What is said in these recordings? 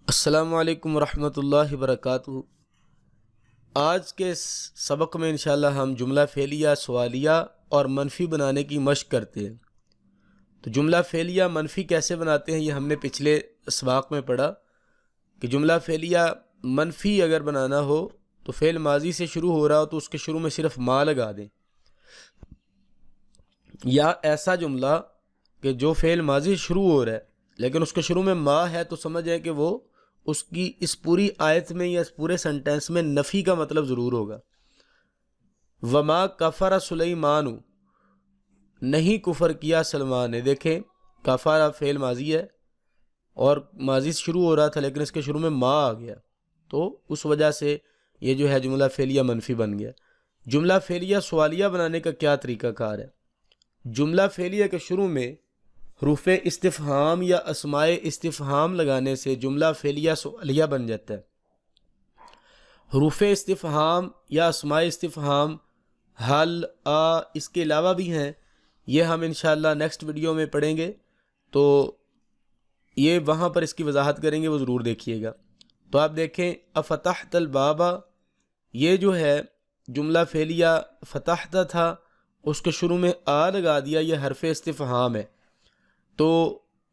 السلام علیکم ورحمۃ اللہ وبرکاتہ۔ آج کے سبق میں انشاءاللہ ہم جملہ فعلیہ، سوالیہ اور منفی بنانے کی مشق کرتے ہیں۔ تو جملہ فعلیہ منفی کیسے بناتے ہیں یہ ہم نے پچھلے سباق میں پڑھا کہ جملہ فعلیہ منفی اگر بنانا ہو تو فعل ماضی سے شروع ہو رہا ہو تو اس کے شروع میں صرف ما لگا دیں، یا ایسا جملہ کہ جو فعل ماضی سے شروع ہو رہا ہے لیکن اس کے شروع میں ما ہے تو سمجھ جائیں کہ وہ اس کی اس پوری آیت میں یا اس پورے سنٹینس میں نفی کا مطلب ضرور ہوگا۔ وما کفر سلیمان، نہیں کفر کیا سلمان نے۔ دیکھیں کفر فعل ماضی ہے اور ماضی سے شروع ہو رہا تھا لیکن اس کے شروع میں ما آ گیا تو اس وجہ سے یہ جو ہے جملہ فعلیہ منفی بن گیا۔ جملہ فعلیہ سوالیہ بنانے کا کیا طریقہ کار ہے؟ جملہ فعلیہ کے شروع میں حروف استفہام یا اسماء استفہام لگانے سے جملہ فعلیہ سوالیہ بن جاتا ہے۔ حروف استفہام یا اسماء استفہام حل، اس کے علاوہ بھی ہیں، یہ ہم انشاءاللہ نیکسٹ ویڈیو میں پڑھیں گے تو یہ وہاں پر اس کی وضاحت کریں گے، وہ ضرور دیکھیے گا۔ تو آپ دیکھیں افتحت الباب، یہ جو ہے جملہ فعلیہ فتحت تھا، اس کے شروع میں آ لگا دیا، یہ حرف استفہام ہے تو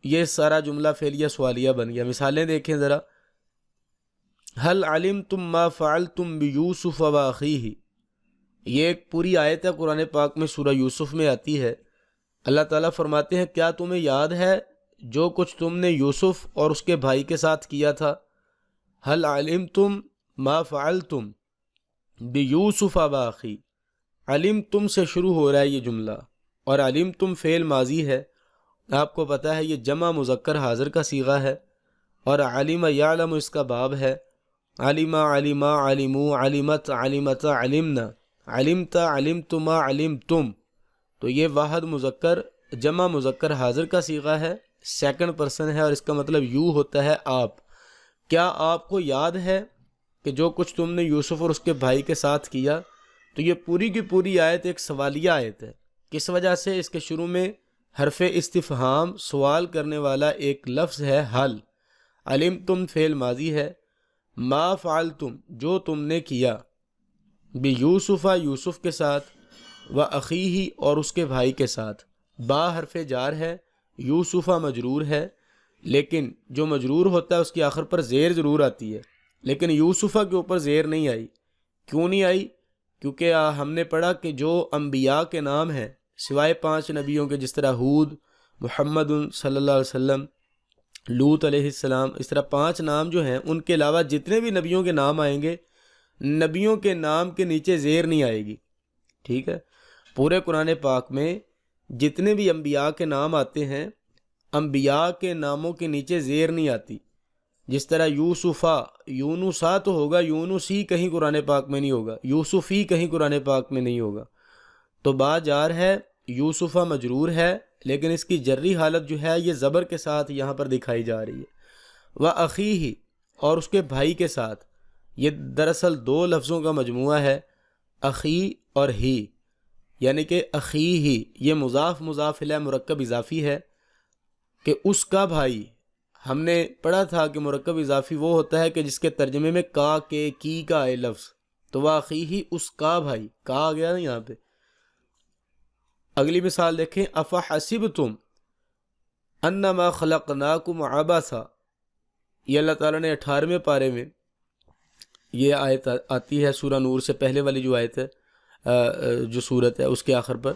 یہ سارا جملہ فعلیہ سوالیہ بن گیا۔ مثالیں دیکھیں ذرا، هل علمتم ما فعلتم بیوسف واخیہ، یہ ایک پوری آیت ہے قرآن پاک میں، سورہ یوسف میں آتی ہے۔ اللہ تعالیٰ فرماتے ہیں کیا تمہیں یاد ہے جو کچھ تم نے یوسف اور اس کے بھائی کے ساتھ کیا تھا؟ هل علمتم ما فعلتم بیوسف واخیہ، علمتم سے شروع ہو رہا ہے یہ جملہ اور علمتم فعل ماضی ہے، آپ کو پتہ ہے یہ جمع مذکر حاضر کا صیغہ ہے، اور علم یعلم اس کا باب ہے۔ علم، علما، علمو، علمت، علمت، علمنا، علمت، علمتما، علمتم، تو یہ واحد مذکر جمع مذکر حاضر کا صیغہ ہے، سیکنڈ پرسن ہے اور اس کا مطلب یو ہوتا ہے آپ۔ کیا آپ کو یاد ہے کہ جو کچھ تم نے یوسف اور اس کے بھائی کے ساتھ کیا؟ تو یہ پوری کی پوری آیت ایک سوالیہ آیت ہے۔ کس وجہ سے؟ اس کے شروع میں حرف استفہام سوال کرنے والا ایک لفظ ہے حل، علمتم فعل ماضی ہے، ما فعلتم جو تم نے کیا، بیوسف یوسف کے ساتھ، و اخیہ اور اس کے بھائی کے ساتھ، با حرف جار ہے، یوسف مجرور ہے، لیکن جو مجرور ہوتا ہے اس کی آخر پر زیر ضرور آتی ہے، لیکن یوسف کے اوپر زیر نہیں آئی۔ کیوں نہیں آئی؟ کیونکہ ہم نے پڑھا کہ جو انبیاء کے نام ہیں سوائے 5 نبیوں کے، جس طرح ہود، محمد صلی اللہ علیہ وسلم، لوط علیہ السلام، اس طرح 5 نام جو ہیں، ان کے علاوہ جتنے بھی نبیوں کے نام آئیں گے، نبیوں کے نام کے نیچے زیر نہیں آئے گی، ٹھیک ہے؟ پورے قرآن پاک میں جتنے بھی انبیاء کے نام آتے ہیں، انبیاء کے ناموں کے نیچے زیر نہیں آتی۔ جس طرح یوسفا، یونسا تو ہوگا، یونسی کہیں قرآن پاک میں نہیں ہوگا، یوسفی کہیں قرآن پاک میں نہیں ہوگا۔ تو با جار ہے، یوسفہ مجرور ہے، لیکن اس کی جری حالت جو ہے یہ زبر کے ساتھ یہاں پر دکھائی جا رہی ہے۔ و اخیہ اور اس کے بھائی کے ساتھ، یہ دراصل 2 لفظوں کا مجموعہ ہے، اخی اور ہی، یعنی کہ اخیہ یہ مضاف مضاف الیہ مرکب اضافی ہے کہ اس کا بھائی۔ ہم نے پڑھا تھا کہ مرکب اضافی وہ ہوتا ہے کہ جس کے ترجمے میں کا، کے، کی کا آئے لفظ، تو وہ اخیہ اس کا بھائی، کا آ گیا نا یہاں پہ۔ اگلی مثال دیکھیں، افحسبتم انما خلقناکم عبثا، یہ اللہ تعالیٰ نے 18ویں پارے میں یہ آیت آتی ہے، سورہ نور سے پہلے والی جو آیت ہے، جو سورت ہے اس کے آخر پر،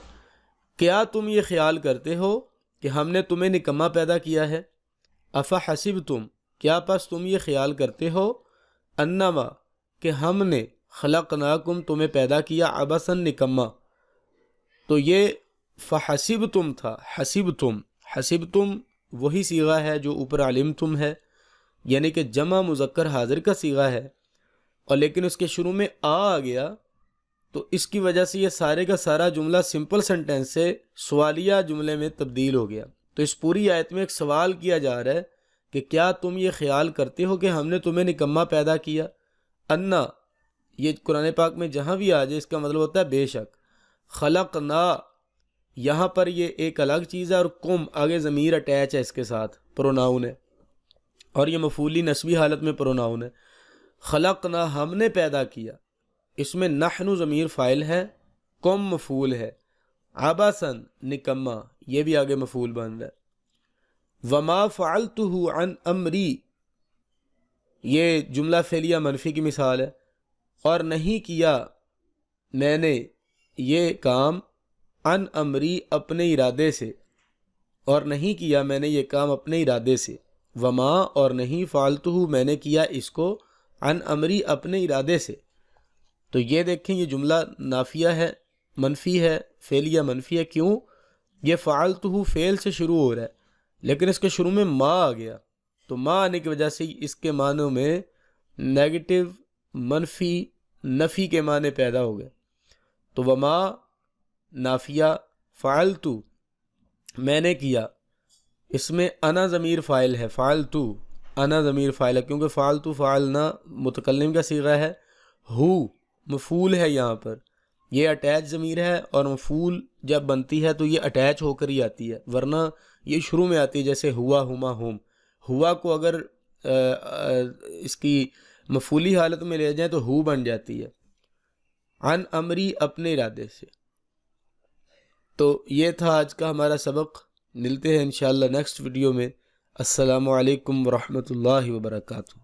کیا تم یہ خیال کرتے ہو کہ ہم نے تمہیں نکما پیدا کیا ہے؟ افحسبتم کیا پس تم یہ خیال کرتے ہو، انما کہ ہم نے، خلقناکم تمہیں پیدا کیا، عبثا نکما، تو یہ فحسبتم تھا، حسبتم، حسبتم وہی صیغہ ہے جو اوپر علمتم ہے، یعنی کہ جمع مذکر حاضر کا صیغہ ہے، اور لیکن اس کے شروع میں آ گیا تو اس کی وجہ سے یہ سارے کا سارا جملہ سمپل سنٹینس سے سوالیہ جملے میں تبدیل ہو گیا۔ تو اس پوری آیت میں ایک سوال کیا جا رہا ہے کہ کیا تم یہ خیال کرتے ہو کہ ہم نے تمہیں نکما پیدا کیا؟ انا، یہ قرآن پاک میں جہاں بھی آ جائے اس کا مطلب ہوتا ہے بے شک۔ خلقنا، یہاں پر یہ ایک الگ چیز ہے، اور کم آگے ضمیر اٹیچ ہے اس کے ساتھ، پروناؤن ہے، اور یہ مفعولی نسبی حالت میں پروناؤن ہے. خلقنا ہم نے پیدا کیا، اس میں نحن ضمیر فاعل ہے، کم مفعول ہے، عبثاً نکما یہ بھی آگے مفعول بن رہا ہے. وما فعلته عن امری یہ جملہ فعلیہ منفی کی مثال ہے، اور نہیں کیا میں نے یہ کام عن امری اپنے ارادے سے، اور نہیں کیا میں نے یہ کام اپنے ارادے سے. وما اور نہیں فعلتہ میں نے کیا اس کو عن امری اپنے ارادے سے. تو یہ دیکھیں یہ جملہ نافیہ ہے، منفی ہے، فعلیہ منفی ہے. کیوں؟ یہ فعلتہ فعل سے شروع ہو رہا ہے لیکن اس کے شروع میں ما آ گیا، تو ما آنے کی وجہ سے اس کے معنوں میں نیگیٹو منفی نفی کے معنی پیدا ہو گئے. تو وما نافیہ، فعلتو میں نے کیا، اس میں انا ضمیر فاعل ہے، فعلتو انا ضمیر فاعل ہے کیونکہ فعلتو فعلنا متکلم کا صیغہ ہے. ہو مفعول ہے، یہاں پر یہ اٹیچ ضمیر ہے، اور مفعول جب بنتی ہے تو یہ اٹیچ ہو کر ہی آتی ہے، ورنہ یہ شروع میں آتی ہے جیسے ہوا، ہما، ہوم. ہوا کو اگر اس کی مفعولی حالت میں لے جائیں تو ہو بن جاتی ہے، عن امری اپنے ارادے سے. تو یہ تھا آج کا ہمارا سبق. ملتے ہیں انشاءاللہ نیکسٹ ویڈیو میں. السلام علیکم ورحمۃ اللہ وبرکاتہ.